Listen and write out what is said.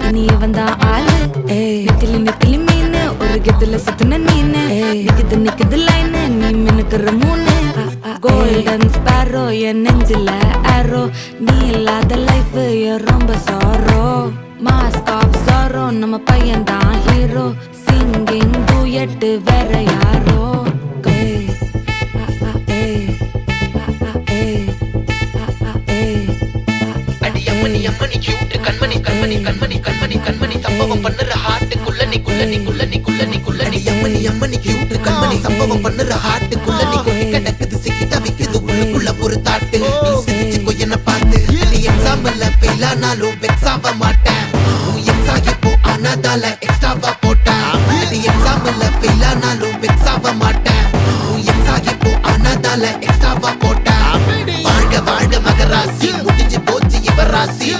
இனி வந்தா ஆளு நெத்திலி நெத்திலி மீன் ஒரு கெத்துல சுத்தின நீனு நிக்குது லைனு நீ மினுக்குற மூணு கோல்டன் ஸ்பாரோ என் நெஞ்சில ஆரோ நீ இல்லாத லைஃப் ரொம்ப சாரோ மாஸ்க் ஆஃப் சாரோ நம்ம பையன் தான் ஹீரோ சிங்கிங் டூயட் வேற யாரோ சம்பவம் பண்ணுற ஹார்ட்டுக்குள்ள சம்பவம் பண்ணுற ஹார்ட்டுக்குள்ள நீ கிடக்குது சிக்கி தவிக்குது உள்ளுக்குள்ள ஒரு தாட்டு நீ சிரிச்சுக்கோ என்ன பார்த்து நீ எக்ஸாம்ல ஃபெயில் ஆனாலும் வெக்ஸ் ஆக மாட்டேன் உன் எக்ஸ் ஆகி போ ஆனாதால எக்ஸ்ட்ராவா போட்டேன் நீ எக்ஸாம்ல ஃபெயில் ஆனாலும் வெக்ஸ் ஆக மாட்டேன் உன் எக்ஸ் ஆகி போ ஆனாதால எக்ஸ்ட்ராவா போட்டேன் வாழ்க வாழ்க மகராசி முடிஞ்சு போச்சு இவ ராசி